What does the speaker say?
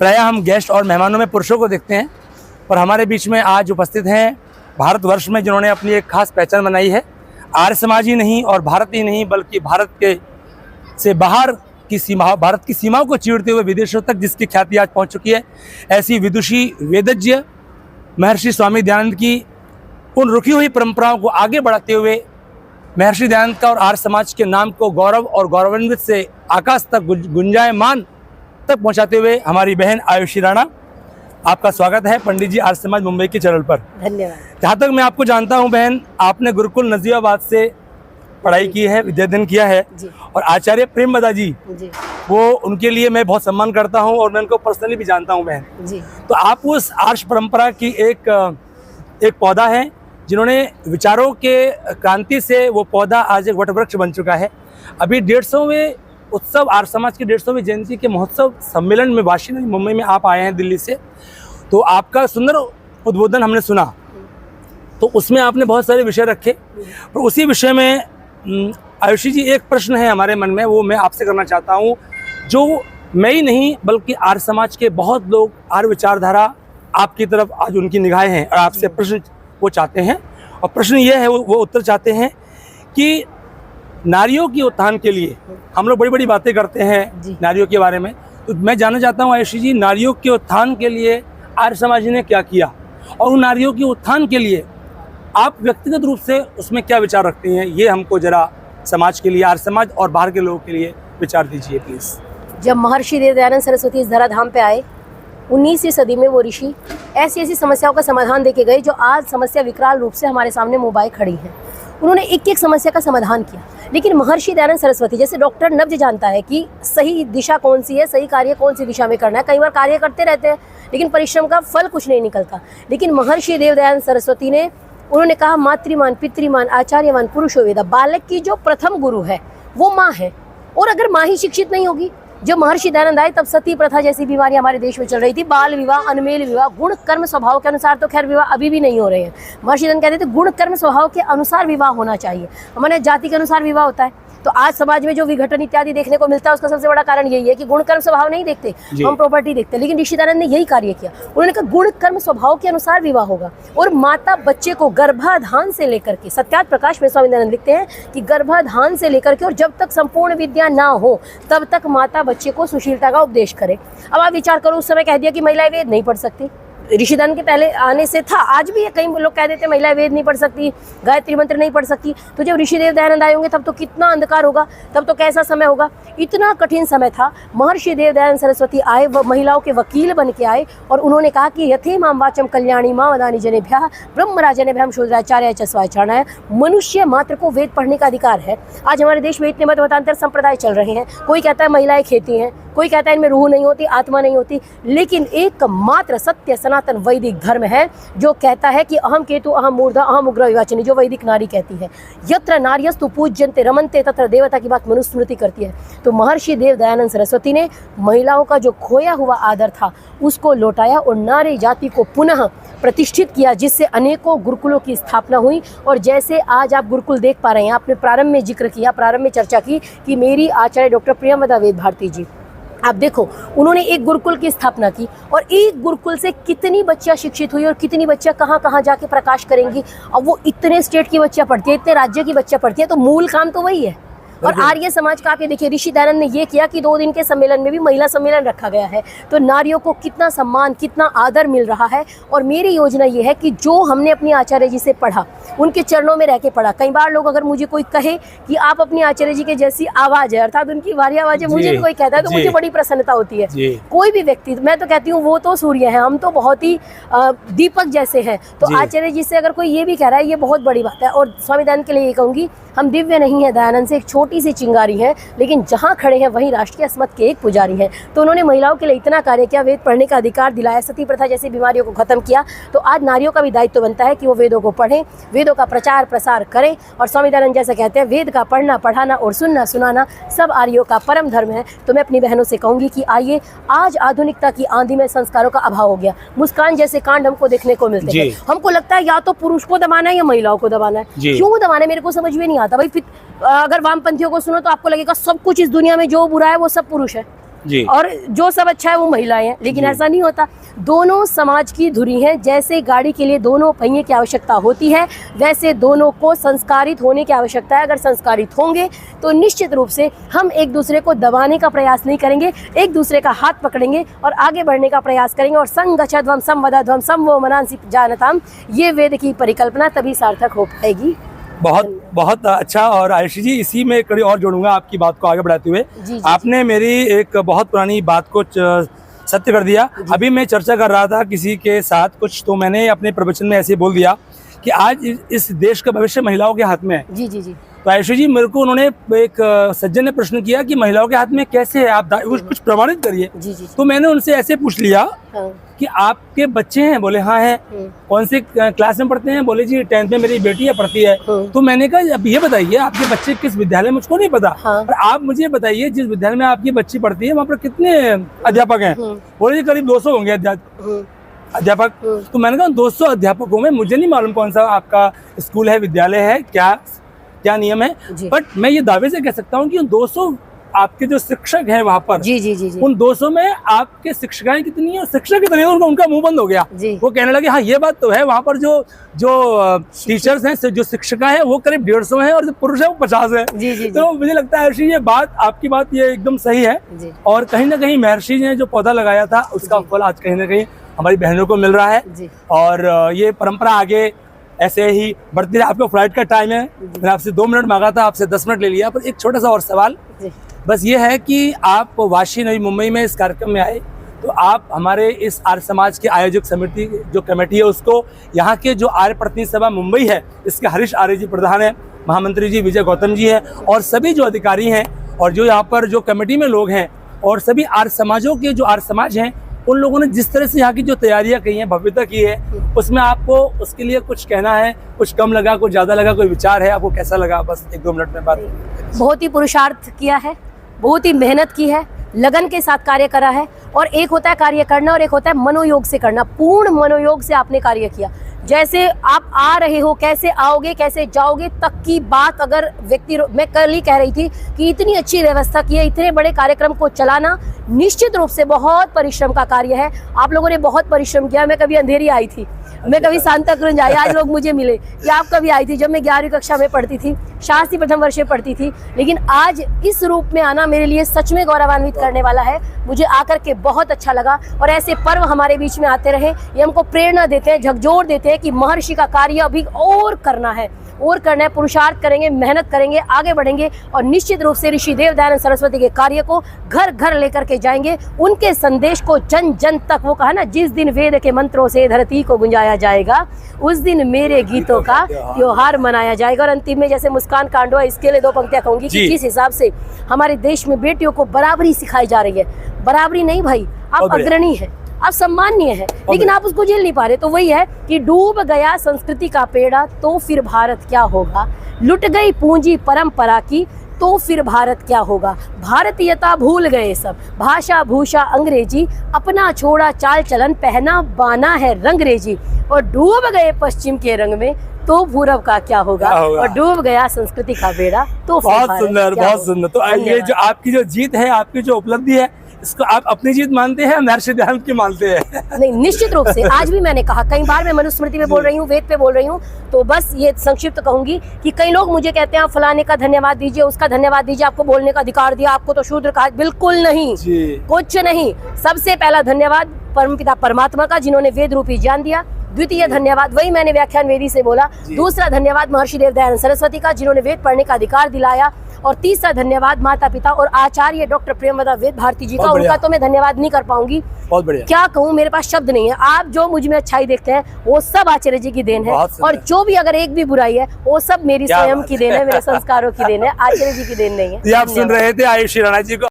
प्रायः हम गेस्ट और मेहमानों में पुरुषों को देखते हैं, पर हमारे बीच में आज उपस्थित हैं भारतवर्ष में जिन्होंने अपनी एक खास पहचान बनाई है। आर्य समाज ही नहीं और भारत ही नहीं बल्कि भारत के से बाहर की सीमा, भारत की सीमाओं को चीरते हुए विदेशों तक जिसकी ख्याति आज पहुंच चुकी है, ऐसी विदुषी वेदज्ञ महर्षि स्वामी दयानंद की उन रुकी हुई परंपराओं को आगे बढ़ाते हुए महर्षि दयानंद का और आर्य समाज के नाम को गौरव और गौरवान्वित से आकाश तक गुंजायमान तक पहुंचाते हुए हमारी बहन आयुषी राणा, आपका स्वागत है पंडित जी आर्य समाज मुंबई के चैनल पर। धन्यवाद। जहाँ तक मैं आपको जानता हूँ बहन, आपने गुरुकुल नजीबाबाद से पढ़ाई की है, विद्याध्ययन किया है जी। और आचार्य प्रेमवदा जी, वो उनके लिए मैं बहुत सम्मान करता हूँ और मैं उनको पर्सनली भी जानता हूँ बहन जी। तो आप उस आर्ष परंपरा की एक पौधा है जिन्होंने विचारों के क्रांति से वो पौधा आज एक वटवृक्ष बन चुका है। अभी 150वें उत्सव आर्य समाज की 150वीं जयंती के महोत्सव सम्मेलन में वाशिंगटन मुंबई में आप आए हैं दिल्ली से, तो आपका सुंदर उद्बोधन हमने सुना, तो उसमें आपने बहुत सारे विषय रखे और उसी विषय में आयुषी जी एक प्रश्न है हमारे मन में, वो मैं आपसे करना चाहता हूँ, जो मैं ही नहीं बल्कि आर्य समाज के बहुत लोग आर्य विचारधारा आपकी तरफ आज उनकी निगाहें हैं और आपसे प्रश्न वो चाहते हैं। और प्रश्न ये है, वो उत्तर चाहते हैं कि नारियों की उत्थान के लिए हम लोग बड़ी बड़ी बातें करते हैं नारियों के बारे में, तो मैं जानना चाहता हूँ आयुषी जी, नारियों के उत्थान के लिए आर्य समाज ने क्या किया और उन नारियों के उत्थान के लिए आप व्यक्तिगत रूप से उसमें क्या विचार रखते हैं, ये हमको जरा समाज के लिए, आर्य समाज और बाहर के लोगों के लिए विचार दीजिए प्लीज। जब महर्षि देव दयानंद सरस्वती इस धराधाम पे आए 19वीं सदी में, वो ऋषि ऐसी ऐसी समस्याओं का समाधान देके गए जो आज समस्या विकराल रूप से हमारे सामने मोबाइल खड़ी है। उन्होंने एक एक समस्या का समाधान किया, लेकिन महर्षि दयानंद सरस्वती जैसे डॉक्टर नब्ज जानता है कि सही दिशा कौन सी है, सही कार्य कौन सी दिशा में करना है। कई बार कार्य करते रहते हैं लेकिन परिश्रम का फल कुछ नहीं निकलता, लेकिन महर्षि देव दयानंद सरस्वती ने उन्होंने कहा मातृमान पितृमान आचार्यमान पुरुषो वेदा, बालक की जो प्रथम गुरु है वो माँ है, और अगर माँ ही शिक्षित नहीं होगी। जब महर्षि दयानंद आए तब सती प्रथा जैसी बीमारी हमारे देश में चल रही थी, बाल विवाह, अनमेल विवाह, गुण कर्म स्वभाव के अनुसार तो खैर विवाह अभी भी नहीं हो रहे हैं। महर्षि दयानंद कहते थे गुण कर्म स्वभाव के अनुसार विवाह होना चाहिए, हमारे जाति के अनुसार विवाह होता है। तो आज समाज में जो विघटन इत्यादि देखने को मिलता है उसका सबसे बड़ा कारण यही है कि गुण कर्म स्वभाव नहीं देखते, हम प्रॉपर्टी देखते। लेकिन ऋषि दयानंद ने यही कार्य किया, उन्होंने कहा गुण कर्म स्वभाव के अनुसार विवाह होगा। और माता बच्चे को गर्भाधान से लेकर के, सत्यार्थ प्रकाश में स्वामी दयानंद लिखते हैं कि गर्भाधान से लेकर के और जब तक संपूर्ण विद्या ना हो तब तक माता बच्चे को सुशीलता का उपदेश करे। अब आप विचार करो, उस समय कह दिया कि महिलाएं वेद नहीं पढ़ सकती, ऋषि दयानंद के पहले आने से था, आज भी कई लोग कह देते महिलाएं वेद नहीं पढ़ सकती, गायत्री मंत्र नहीं पढ़ सकती। तो जब ऋषि देव दयानंद आए होंगे तब तो कितना अंधकार होगा, तब तो कैसा समय होगा, इतना कठिन समय था। महर्षि देव दयानंद सरस्वती आए, वह महिलाओं के वकील बन के आए और उन्होंने कहा कि यथे माम वाचम कल्याणी माँ वदानी जनेभ्यः ब्रह्मराजनेभ्यः शूद्राचार्य च स्वाचार्याय, मनुष्य मात्र को वेद पढ़ने का अधिकार है। आज हमारे देश में इतने मत मतांतर संप्रदाय चल रहे हैं, कोई कहता है महिलाएं खेती हैं, कोई कहता है इनमें रूह नहीं होती, आत्मा नहीं होती, लेकिन एक मात्र सत्य सनातन वैदिक धर्म है जो कहता है कि अहम केतु अहम मूर्धा अहम उग्र विवाचिनी, जो वैदिक नारी कहती है। यत्र नार्यस्तु पूज्यन्ते रमन्ते तत्र देवता की बात मनुस्मृति करती है। तो महर्षि देव दयानंद सरस्वती ने महिलाओं का जो खोया हुआ आदर था उसको लौटाया और नारी जाति को पुनः प्रतिष्ठित किया, जिससे अनेकों गुरुकुलों की स्थापना हुई। और जैसे आज आप गुरुकुल देख पा रहे हैं, आपने प्रारंभ में जिक्र किया, प्रारंभ में चर्चा की कि मेरी आचार्य डॉक्टर प्रियंवदा वेद भारती जी, आप देखो उन्होंने एक गुरुकुल की स्थापना की और एक गुरुकुल से कितनी बच्चियां शिक्षित हुई और कितनी बच्चियां कहाँ कहाँ जाके प्रकाश करेंगी। अब वो इतने स्टेट की बच्चियां पढ़ती है, इतने राज्य की बच्चियां पढ़ती है, तो मूल काम तो वही है। और आर्य समाज का आप ये देखिए, ऋषि दयानंद ने ये किया कि 2 दिन के सम्मेलन में भी महिला सम्मेलन रखा गया है, तो नारियों को कितना सम्मान, कितना आदर मिल रहा है। और मेरी योजना ये है कि जो हमने अपनी आचार्य जी से पढ़ा, उनके चरणों में रह के पढ़ा। कई बार लोग अगर मुझे कोई कहे कि आप अपनी आचार्य जी के जैसी आवाज़ है, अर्थात उनकी भारी आवाज़ है, मुझे भी कोई कहता है तो मुझे बड़ी प्रसन्नता होती है। कोई भी व्यक्ति, मैं तो कहती हूँ वो तो सूर्य है, हम तो बहुत ही दीपक जैसे हैं। तो आचार्य जी से अगर कोई ये भी कह रहा है, ये बहुत बड़ी बात है। और स्वामी दयानंद के लिए ये कहूँगी, हम दिव्य नहीं है, दयानंद से एक छोटी सी चिंगारी है, लेकिन जहाँ खड़े हैं वहीं राष्ट्रीय अस्मत के एक पुजारी हैं। तो उन्होंने महिलाओं के लिए इतना कार्य किया, वेद पढ़ने का अधिकार दिलाया, सती प्रथा जैसी बीमारियों को खत्म किया। तो आज नारियों का भी दायित्व बनता है कि वो वेदों को पढ़ें, वेदों का प्रचार प्रसार करें। और स्वामी दयानंद जैसे कहते हैं, वेद का पढ़ना पढ़ाना और सुनना सुनाना सब आर्यों का परम धर्म है। तो मैं अपनी बहनों से कहूँगी कि आइए, आज आधुनिकता की आंधी में संस्कारों का अभाव हो गया, मुस्कान जैसे कांड हमको देखने को मिलते हैं। हमको लगता है या तो पुरुष को दबाना है या महिलाओं को दबाना है। क्यों दबाना है मेरे को समझ में नहीं आता भाई। अगर वामपंथियों को सुनो तो आपको लगेगा सब कुछ इस दुनिया में जो बुरा है वो सब पुरुष है। जी। और जो सब अच्छा है वो महिलाएं हैं, लेकिन ऐसा नहीं होता। दोनों समाज की धुरी हैं। जैसे गाड़ी के लिए दोनों पहिए की आवश्यकता होती है, वैसे दोनों को संस्कारित होने की आवश्यकता है। अगर संस्कारित होंगे तो निश्चित रूप से हम एक दूसरे को दबाने का प्रयास नहीं करेंगे, एक दूसरे का हाथ पकड़ेंगे और आगे बढ़ने का प्रयास करेंगे। और संगच्छध्वम संवदध्वम समवो मनांसि जानताम, ये वेद की परिकल्पना तभी सार्थक हो पाएगी। बहुत बहुत अच्छा। और आयुषी जी, इसी में कड़ी और जोड़ूंगा आपकी बात को आगे बढ़ाते हुए। जी, जी, आपने मेरी एक बहुत पुरानी बात को सत्य कर दिया। अभी मैं चर्चा कर रहा था किसी के साथ कुछ, तो मैंने अपने प्रवचन में ऐसे बोल दिया कि आज इस देश का भविष्य महिलाओं के हाथ में है। जी जी जी। तो आयुषी जी, मेरे को उन्होंने एक सज्जन ने प्रश्न किया कि महिलाओं के हाथ में कैसे है, आप कुछ प्रमाणित करिए। जी जी। तो मैंने उनसे ऐसे पूछ लिया हाँ। कि आपके बच्चे हैं? बोले हाँ है। कौन से क्लास में पढ़ते हैं? बोले जी 10th में मेरी बेटी है, पढ़ती है। तो मैंने कहा अब ये बताइए आपके बच्चे किस विद्यालय में, मुझको नहीं पता। हाँ। और आप मुझे बताइए जिस विद्यालय में आपकी बच्ची पढ़ती है वहाँ पर कितने अध्यापक हैं? बोले जी करीब 200 होंगे अध्यापक। तो मैंने कहा 200 अध्यापकों में मुझे नहीं मालूम कौन सा आपका स्कूल है, विद्यालय है, क्या नियम है, बट मैं ये दावे से कह सकता हूँ कि उन 200 आपके जो शिक्षक हैं वहाँ पर, जी जी जी जी। उन 200 में आपके शिक्षिकाएं कितनी है और शिक्षक कितनी है? उनका मुंह बंद हो गया। वो कहने लगे हाँ ये बात तो है, वहाँ पर जो टीचर्स हैं, जो शिक्षिका है वो करीब 150 है और जो पुरुष है वो 50 है। जी जी। तो मुझे लगता है ये बात, आपकी बात ये एकदम सही है। और कहीं ना कहीं महर्षि ने जो पौधा लगाया था उसका फल आज कहीं ना कहीं हमारी बहनों को मिल रहा है। और ये परंपरा आगे ऐसे ही बढ़ती रहे। आपका फ्लाइट का टाइम है, मैंने आपसे 2 मिनट मांगा था, आपसे 10 मिनट ले लिया। पर एक छोटा सा और सवाल बस ये है कि आप वाशी नवी मुंबई में इस कार्यक्रम में आए, तो आप हमारे इस आर्य समाज के आयोजक समिति जो कमेटी है उसको, यहाँ के जो आर्य प्रतिनिधि सभा मुंबई है इसके हरीश आर्य जी प्रधान है, महामंत्री जी विजय गौतम जी हैं और सभी जो अधिकारी हैं और जो यहाँ पर जो कमेटी में लोग हैं और सभी आर्य समाजों के जो आर्य समाज हैं, उन लोगों ने जिस तरह से यहाँ की जो तैयारियां की हैं, भव्यता की है, उसमें आपको उसके लिए कुछ कहना है? कुछ कम लगा, कुछ ज्यादा लगा, कोई विचार है आपको? कैसा लगा? बस 1-2 मिनट में बात। बहुत ही पुरुषार्थ किया है, बहुत ही मेहनत की है, लगन के साथ कार्य करा है। और एक होता है कार्य करना और एक होता है मनोयोग से करना। पूर्ण मनोयोग से आपने कार्य किया। जैसे आप आ रहे हो, कैसे आओगे, कैसे जाओगे तक की बात अगर व्यक्ति, मैं कल ही कह रही थी कि इतनी अच्छी व्यवस्था की है, इतने बड़े कार्यक्रम को चलाना निश्चित रूप से बहुत परिश्रम का कार्य है। आप लोगों ने बहुत परिश्रम किया। मैं कभी अंधेरी आई थी, मैं कभी सांताक्रुंज आई, आज लोग मुझे मिले कि आप कभी आई थी। जब मैं 11वीं कक्षा में पढ़ती थी, शास्त्री प्रथम वर्ष में पढ़ती थी, लेकिन आज इस रूप में आना मेरे लिए सच में गौरवान्वित करने वाला है। मुझे आकर के बहुत अच्छा लगा। और ऐसे पर्व हमारे बीच में आते रहे, ये हमको प्रेरणा देते हैं, झकझोर देते हैं कि महर्षि का कार्य अभी और करना है, पुरुषार्थ करेंगे, मेहनत करेंगे, आगे बढ़ेंगे और निश्चित रूप से ऋषि देव दयानंद सरस्वती के कार्य को घर घर लेकर के जाएंगे। उनके संदेश को जन जन तक, वो कहा ना, जिस दिन वेद के मंत्रों से धरती को गुंजाया जाएगा उस दिन मेरे गीतों का त्योहार मनाया जाएगा। और अंतिम में जैसे मुस्कान कांडवा, इसके लिए 2 पंक्तियां कहूंगी कि जिस हिसाब से हमारे देश में बेटियों को बराबरी सिखाई जा रही है, बराबरी नहीं भाई, आप अग्रणी है, आप सम्माननीय है, लेकिन आप उसको झेल नहीं पा रहे। तो वही है कि डूब गया संस्कृति का पेड़ा तो फिर भारत क्या होगा, लुट गई पूंजी परंपरा की तो फिर भारत क्या होगा। भारतीयता भूल गए सब, भाषा भूषा अंग्रेजी, अपना छोड़ा चाल चलन, पहना बाना है रंगरेजी। और डूब गए पश्चिम के रंग में तो पूरब का क्या होगा, और डूब गया संस्कृति का बेड़ा तो फिर बहुत सुंदर, बहुत सुंदर। तो ये जो आपकी जो जीत है, आपकी जो उपलब्धि है, इसको आप अपनी जीत मानते हैं, महर्षि दयानंद की मानते हैं? नहीं, निश्चित रूप से। आज भी मैंने कहा, कई बार मैं मनुस्मृति पे बोल रही हूँ, वेद पे बोल रही हूँ, तो बस ये संक्षिप्त कहूंगी कि कई लोग मुझे कहते हैं आप फलाने का धन्यवाद दीजिए, उसका धन्यवाद दीजिए, आपको बोलने का अधिकार दिया, आपको तो शूद्र कहा। बिल्कुल नहीं, कुछ नहीं। सबसे पहला धन्यवाद परमपिता परमात्मा का, जिन्होंने वेद रूपी ज्ञान दिया। द्वितीय धन्यवाद, वही मैंने व्याख्यान वेदी से बोला। दूसरा धन्यवाद महर्षि देव दयानंद सरस्वती का, जिन्होंने वेद पढ़ने का अधिकार दिलाया। और तीसरा धन्यवाद माता पिता और आचार्य डॉक्टर प्रेमवदा वेद भारती जी का। उनका तो मैं धन्यवाद नहीं कर पाऊंगी, बहुत बढ़िया, क्या कहूँ, मेरे पास शब्द नहीं है। आप जो मुझ में अच्छाई देखते हैं वो सब आचार्य जी की देन है, और जो भी अगर एक भी बुराई है वो सब मेरी स्वयं की देन है, मेरे संस्कारों की देन है, आचार्य जी की देन नहीं है। आप सुन रहे थे आयुषी राणा जी को।